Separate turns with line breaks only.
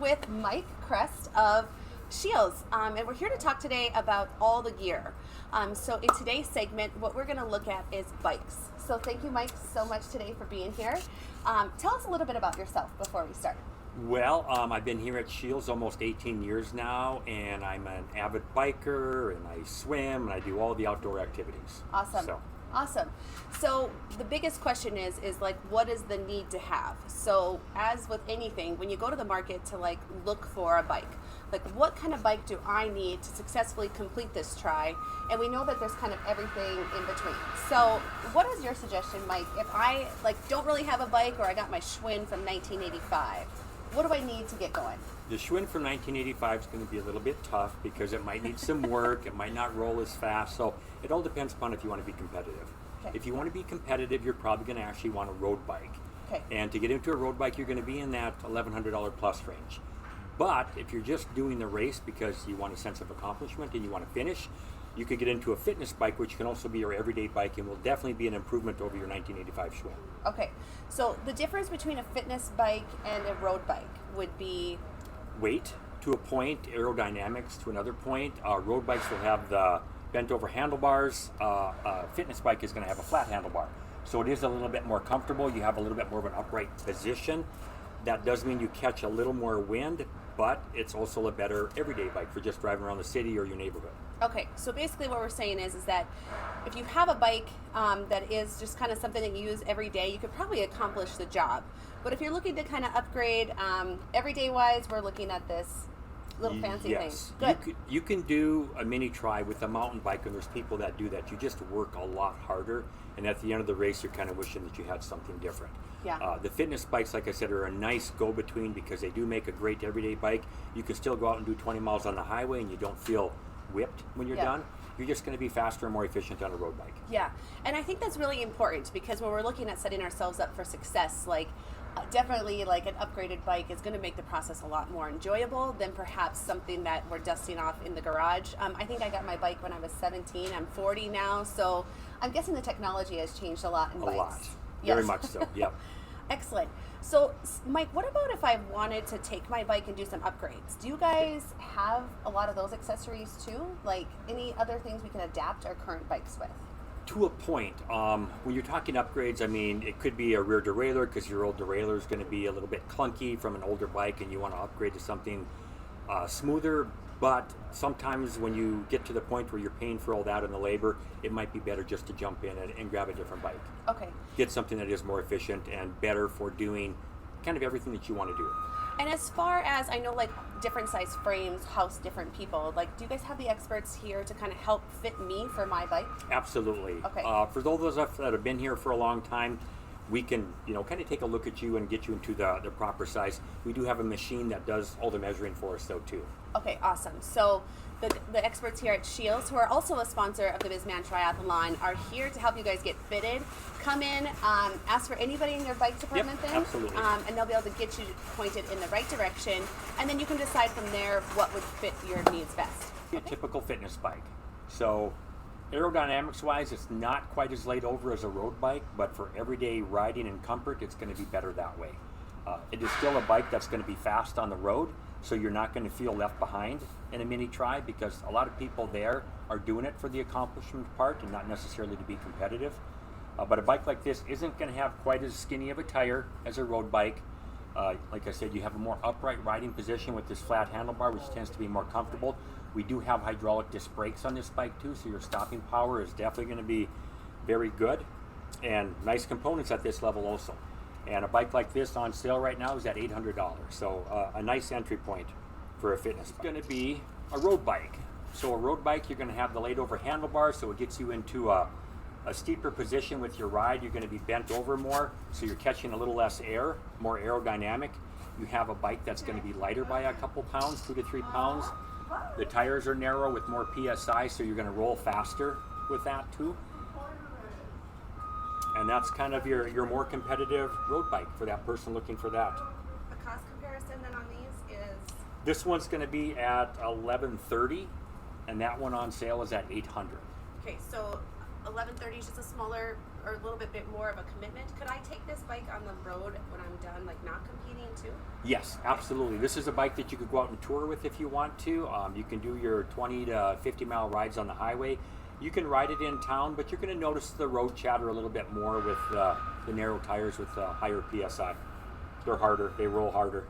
with Mike Crest of Scheels, and we're here to talk today about all the gear. So in today's segment, what we're going to look at is bikes. So thank you, Mike, so much today for being here. Tell us a little bit about yourself before we start.
Well, I've been here at Scheels almost 18 years now, and I'm an avid biker, and I swim, and I do all the outdoor activities.
Awesome. Awesome. So the biggest question is like, what is the need to have? So as with anything, when you go to the market to like look for a bike, like what kind of bike do I need to successfully complete this try? And we know that there's kind of everything in between. So what is your suggestion, Mike? If I like don't really have a bike, or I got my Schwinn from 1985, what do I need to get going?
The Schwinn from 1985 is going to be a little bit tough because it might need some work. It might not roll as fast. So it all depends upon if you want to be competitive.
Okay.
If you want to be competitive, you're probably going to actually want a road bike.
Okay.
And to get into a road bike, you're going to be in that $1,100 plus range. But if you're just doing the race because you want a sense of accomplishment and you want to finish, you could get into a fitness bike, which can also be your everyday bike and will definitely be an improvement over your 1985 Schwinn.
Okay, so the difference between a fitness bike and a road bike would be?
Weight to a point, aerodynamics to another point. Road bikes will have the bent over handlebars. A fitness bike is going to have a flat handlebar. So it is a little bit more comfortable. You have a little bit more of an upright position. That does mean you catch a little more wind, but it's also a better everyday bike for just driving around the city or your neighborhood.
Okay, so basically what we're saying is that if you have a bike that is just kind of something that you use every day, you could probably accomplish the job. But if you're looking to kind of upgrade everyday wise, we're looking at this little fancy thing. Good.
You can do a mini tri with a mountain bike, and there's people that do that. You just work a lot harder, and at the end of the race, you're kind of wishing that you had something different.
Yeah.
The fitness bikes, like I said, are a nice go-between because they do make a great everyday bike. You can still go out and do 20 miles on the highway, and you don't feel whipped when you're done. You're just going to be faster and more efficient on a road bike.
Yeah, and I think that's really important because when we're looking at setting ourselves up for success, like definitely like an upgraded bike is going to make the process a lot more enjoyable than perhaps something that we're dusting off in the garage. I think I got my bike when I was 17. I'm 40 now, so I'm guessing the technology has changed a lot in bikes.
A lot. Very much so, yep.
Excellent. So, Mike, what about if I wanted to take my bike and do some upgrades? Do you guys have a lot of those accessories too? Like any other things we can adapt our current bikes with?
To a point. When you're talking upgrades, I mean, it could be a rear derailleur because your old derailleur is going to be a little bit clunky from an older bike and you want to upgrade to something smoother. But sometimes when you get to the point where you're paying for all that and the labor, it might be better just to jump in and grab a different bike.
Okay.
Get something that is more efficient and better for doing kind of everything that you want to do.
And as far as I know, like different size frames house different people, like do you guys have the experts here to kind of help fit me for my bike?
Absolutely.
Okay.
For those of us that have been here for a long time, we can, kind of take a look at you and get you into the proper size. We do have a machine that does all the measuring for us though too.
Okay, awesome. So the experts here at Scheels, who are also a sponsor of the Bisman Triathlon, are here to help you guys get fitted. Come in, ask for anybody in your bike department then.
Absolutely.
And they'll be able to get you pointed in the right direction, and then you can decide from there what would fit your needs best.
A typical fitness bike. So aerodynamics wise, it's not quite as laid over as a road bike, but for everyday riding and comfort, it's going to be better that way. It is still a bike that's going to be fast on the road, so you're not going to feel left behind in a mini tri because a lot of people there are doing it for the accomplishment part and not necessarily to be competitive. But a bike like this isn't going to have quite as skinny of a tire as a road bike. Like I said, you have a more upright riding position with this flat handlebar, which tends to be more comfortable. We do have hydraulic disc brakes on this bike too, so your stopping power is definitely going to be very good. And nice components at this level also. And a bike like this on sale right now is at $800. So a nice entry point for a fitness bike. It's going to be a road bike. So a road bike, you're going to have the laid over handlebars, so it gets you into a steeper position with your ride. You're going to be bent over more, so you're catching a little less air, more aerodynamic. You have a bike that's going to be lighter by a couple pounds, 2 to 3 pounds. The tires are narrow with more PSI, so you're going to roll faster with that too. And that's kind of your more competitive road bike for that person looking for that.
A cost comparison then on these is?
This one's going to be at $1,130, and that one on sale is at $800.
Okay, so 1130 is just a smaller or a little bit more of a commitment. Could I take this bike on the road when I'm done, like not competing too?
Yes, absolutely. This is a bike that you could go out and tour with if you want to. You can do your 20 to 50 mile rides on the highway. You can ride it in town, but you're going to notice the road chatter a little bit more with the narrow tires with higher PSI. They're harder, they roll harder.